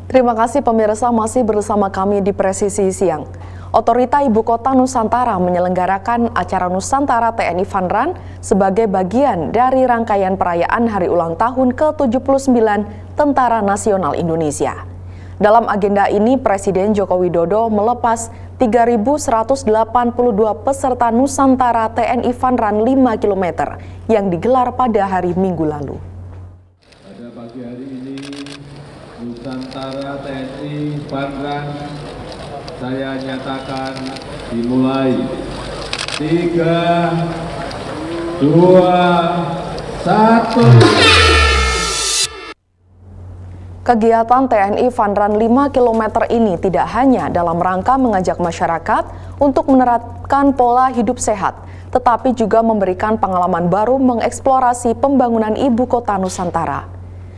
Terima kasih pemirsa, masih bersama kami di Presisi Siang. Otorita Ibu Kota Nusantara menyelenggarakan acara Nusantara TNI Fun Run sebagai bagian dari rangkaian perayaan Hari Ulang Tahun ke-79 Tentara Nasional Indonesia. Dalam agenda ini, Presiden Joko Widodo melepas 3.182 peserta Nusantara TNI Fun Run 5 km yang digelar pada hari Minggu lalu. Pada pagi hari ini, Nusantara TNI Fun Run saya nyatakan dimulai. 3, 2, 1. Kegiatan TNI Fun Run 5 km ini tidak hanya dalam rangka mengajak masyarakat untuk menerapkan pola hidup sehat, tetapi juga memberikan pengalaman baru mengeksplorasi pembangunan ibu kota Nusantara.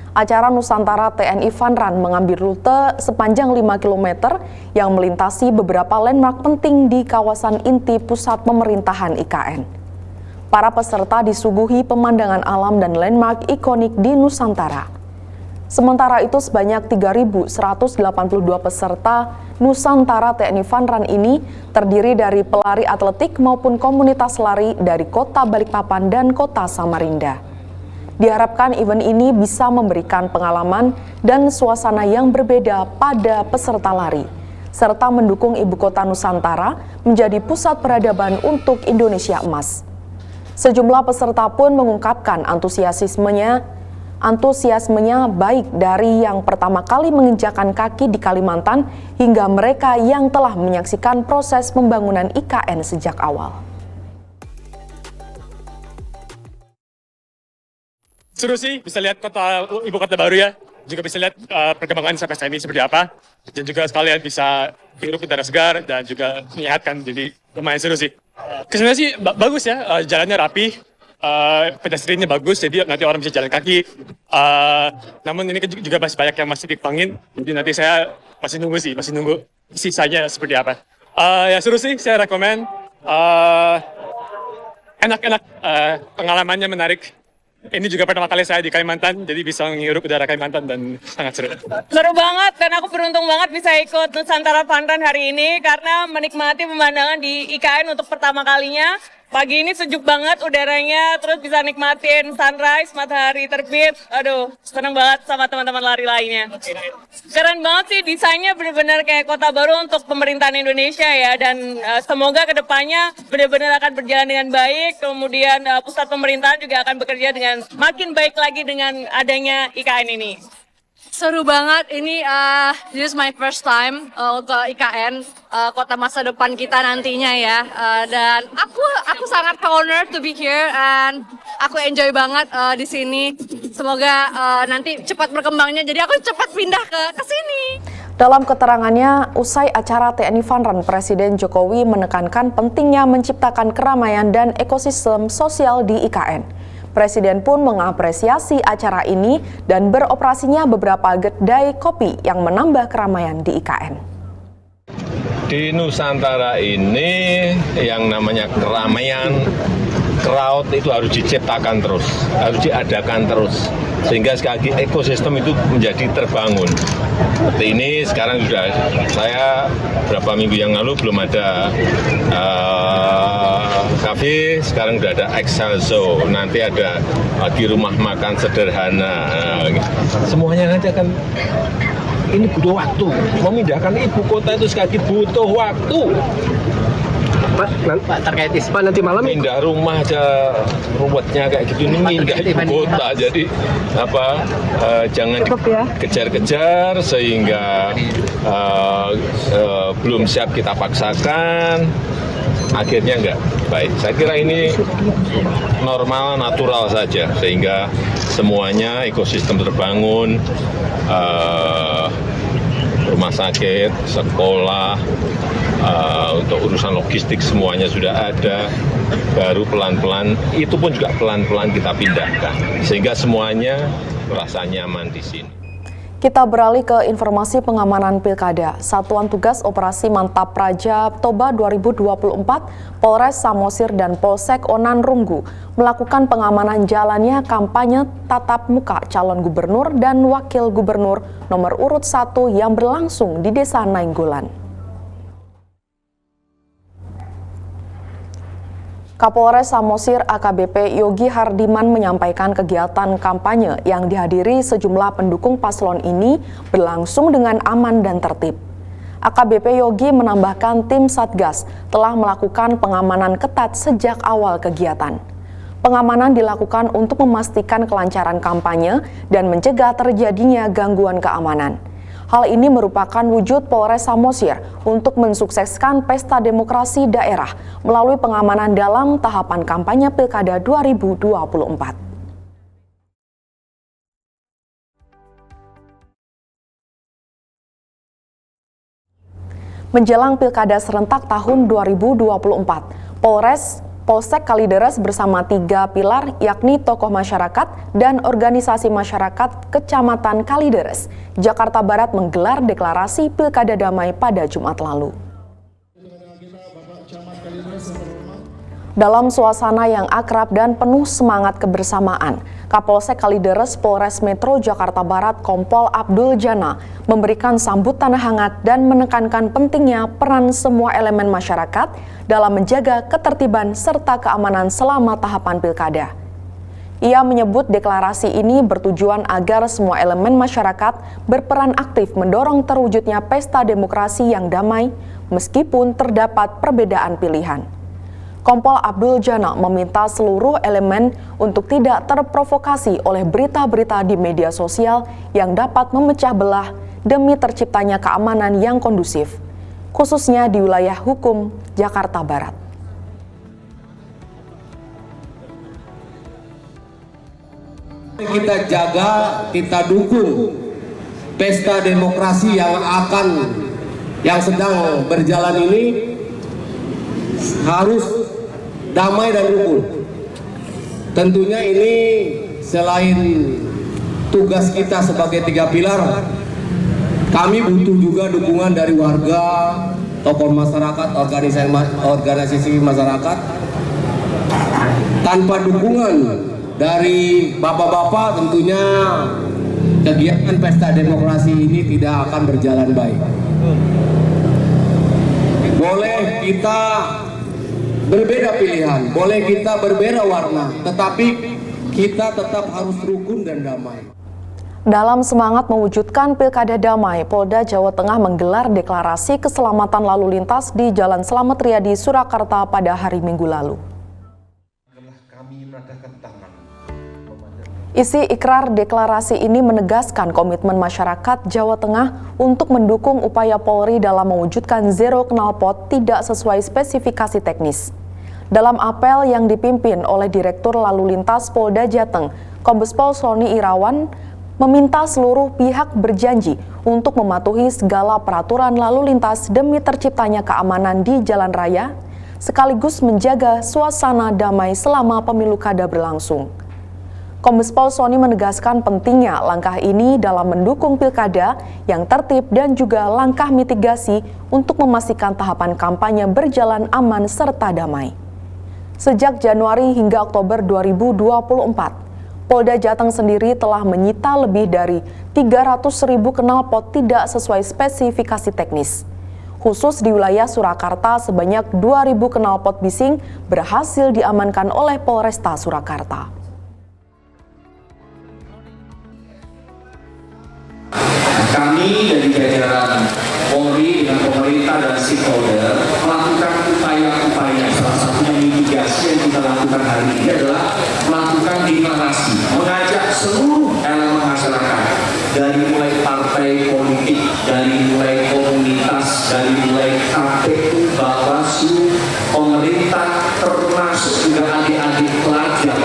Acara Nusantara TNI Fun Run mengambil rute sepanjang 5 km yang melintasi beberapa landmark penting di kawasan inti pusat pemerintahan IKN. Para peserta disuguhi pemandangan alam dan landmark ikonik di Nusantara. Sementara itu, sebanyak 3.182 peserta Nusantara TNI Fun Run ini terdiri dari pelari atletik maupun komunitas lari dari Kota Balikpapan dan Kota Samarinda. Diharapkan event ini bisa memberikan pengalaman dan suasana yang berbeda pada peserta lari, serta mendukung ibu kota Nusantara menjadi pusat peradaban untuk Indonesia Emas. Sejumlah peserta pun mengungkapkan antusiasmenya baik dari yang pertama kali menginjakan kaki di Kalimantan hingga mereka yang telah menyaksikan proses pembangunan IKN sejak awal. Seru sih, bisa lihat ibu kota baru ya, juga bisa lihat perkembangan sampai saat ini seperti apa, dan juga sekalian bisa hirup udara segar dan juga menyehatkan, jadi lumayan seru sih. Kesannya sih bagus ya, jalannya rapi, pedestriannya bagus, jadi nanti orang bisa jalan kaki. Namun ini juga masih banyak yang masih dikembangin, jadi nanti saya masih nunggu sisanya seperti apa. Ya seru sih, saya rekomen. Enak-enak, pengalamannya menarik. Ini juga pertama kali saya di Kalimantan, jadi bisa menghirup udara Kalimantan dan sangat seru. Seru banget, dan aku beruntung banget bisa ikut Nusantara Fun Run hari ini karena menikmati pemandangan di IKN untuk pertama kalinya. Pagi ini sejuk banget udaranya, terus bisa nikmatin sunrise, matahari terbit. Aduh, seneng banget sama teman-teman lari lainnya. Keren banget sih, desainnya benar-benar kayak kota baru untuk pemerintahan Indonesia ya. Dan semoga kedepannya benar-benar akan berjalan dengan baik. Kemudian pusat pemerintahan juga akan bekerja dengan makin baik lagi dengan adanya IKN ini. Seru banget, ini this is my first time ke IKN, kota masa depan kita nantinya ya, dan aku sangat honored to be here and aku enjoy banget di sini. Semoga nanti cepat berkembangnya, jadi aku cepat pindah ke sini. Dalam keterangannya, usai acara TNI Fun Run, Presiden Jokowi menekankan pentingnya menciptakan keramaian dan ekosistem sosial di IKN. Presiden pun mengapresiasi acara ini dan beroperasinya beberapa kedai kopi yang menambah keramaian di IKN. Di Nusantara ini yang namanya keramaian, crowd itu harus diciptakan terus, harus diadakan terus. Sehingga sekali lagi ekosistem itu menjadi terbangun. Seperti ini sekarang sudah, saya beberapa minggu yang lalu belum ada kafe, sekarang sudah ada Excelso, nanti ada lagi rumah makan sederhana. Semuanya nanti akan, ini butuh waktu. Memindahkan ibu kota itu sekali lagi butuh waktu. Pak, terkait ISPA nanti malam pindah rumah aja ruwetnya kayak gitu, ini pindah ibu kota, jadi jangan dikejar-kejar sehingga belum siap kita paksakan, akhirnya enggak baik. Saya kira ini normal, natural saja, sehingga semuanya ekosistem terbangun, rumah sakit, sekolah, untuk urusan logistik semuanya sudah ada, baru pelan-pelan, itu pun juga pelan-pelan kita pindahkan, sehingga semuanya merasa nyaman di sini. Kita beralih ke informasi pengamanan Pilkada. Satuan Tugas Operasi Mantap Praja Toba 2024, Polres Samosir dan Polsek Onan Runggu melakukan pengamanan jalannya kampanye tatap muka calon gubernur dan wakil gubernur nomor urut 1 yang berlangsung di Desa Nainggolan. Kapolres Samosir AKBP Yogi Hardiman menyampaikan kegiatan kampanye yang dihadiri sejumlah pendukung paslon ini berlangsung dengan aman dan tertib. AKBP Yogi menambahkan tim Satgas telah melakukan pengamanan ketat sejak awal kegiatan. Pengamanan dilakukan untuk memastikan kelancaran kampanye dan mencegah terjadinya gangguan keamanan. Hal ini merupakan wujud Polres Samosir untuk mensukseskan pesta demokrasi daerah melalui pengamanan dalam tahapan kampanye Pilkada 2024. Menjelang Pilkada serentak tahun 2024, Polsek Kalideres bersama 3 pilar yakni tokoh masyarakat dan organisasi masyarakat Kecamatan Kalideres, Jakarta Barat menggelar deklarasi Pilkada Damai pada Jumat lalu. Dalam suasana yang akrab dan penuh semangat kebersamaan, Kapolsek Kalideres Polres Metro Jakarta Barat Kompol Abdul Jana memberikan sambutan hangat dan menekankan pentingnya peran semua elemen masyarakat dalam menjaga ketertiban serta keamanan selama tahapan pilkada. Ia menyebut deklarasi ini bertujuan agar semua elemen masyarakat berperan aktif mendorong terwujudnya pesta demokrasi yang damai meskipun terdapat perbedaan pilihan. Kompol Abdul Jana meminta seluruh elemen untuk tidak terprovokasi oleh berita-berita di media sosial yang dapat memecah belah demi terciptanya keamanan yang kondusif, khususnya di wilayah hukum Jakarta Barat. Kita jaga, kita dukung pesta demokrasi yang sedang berjalan ini harus damai dan rukun. Tentunya ini selain tugas kita sebagai 3 pilar, kami butuh juga dukungan dari warga, tokoh masyarakat, organisasi masyarakat. Tanpa dukungan dari bapak-bapak tentunya kegiatan pesta demokrasi ini tidak akan berjalan baik. Boleh kita berbeda pilihan, boleh kita berbeda warna, tetapi kita tetap harus rukun dan damai. Dalam semangat mewujudkan Pilkada Damai, Polda Jawa Tengah menggelar deklarasi keselamatan lalu lintas di Jalan Slamet Riyadi, Surakarta pada hari Minggu lalu. Isi ikrar deklarasi ini menegaskan komitmen masyarakat Jawa Tengah untuk mendukung upaya Polri dalam mewujudkan zero knalpot tidak sesuai spesifikasi teknis. Dalam apel yang dipimpin oleh Direktur Lalu Lintas Polda Jateng, Kombes Pol Sony Irawan, meminta seluruh pihak berjanji untuk mematuhi segala peraturan lalu lintas demi terciptanya keamanan di jalan raya, sekaligus menjaga suasana damai selama pemilu kada berlangsung. Kombes Pol Sony menegaskan pentingnya langkah ini dalam mendukung pilkada yang tertib dan juga langkah mitigasi untuk memastikan tahapan kampanye berjalan aman serta damai. Sejak Januari hingga Oktober 2024, Polda Jateng sendiri telah menyita lebih dari 300.000 knalpot tidak sesuai spesifikasi teknis. Khusus di wilayah Surakarta, sebanyak 2.000 knalpot bising berhasil diamankan oleh Polresta Surakarta. Kami dari jajaran Polri dengan pemerintah dan stakeholder melakukan upaya-upaya, salah satunya mitigasi yang kita lakukan hari ini adalah melakukan deklarasi, mengajak seluruh elemen masyarakat dari mulai partai politik, dari mulai komunitas, dari mulai KPU, Bawaslu, pemerintah, termasuk juga adik-adik pelajar.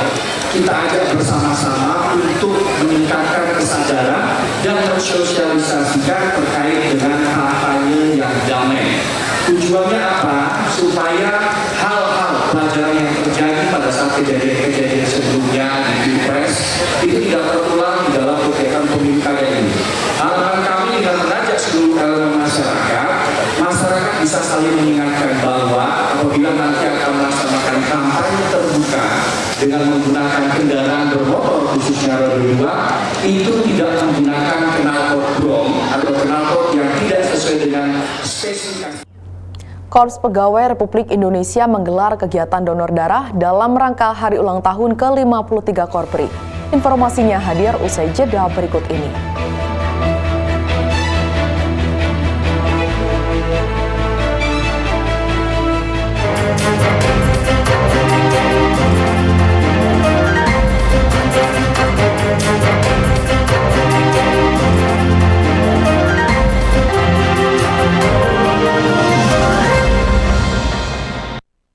Kita ajak bersama-sama untuk meningkatkan kesadaran dan mensosialisasikan terkait dengan kampanye yang damai. Tujuannya apa? Supaya hal-hal pelajaran yang terjadi pada saat kejadian-kejadian sebelumnya di Pilpres itu tidak terulang di dalam kegiatan pemilu kali ini. Hal dengan menggunakan kendaraan bermotor khususnya roda 2 itu tidak menggunakan knalpot brom atau knalpot yang tidak sesuai dengan spesifikasi. Korps Pegawai Republik Indonesia menggelar kegiatan donor darah dalam rangka hari ulang tahun ke-53 Korpri. Informasinya hadir usai jeda berikut ini.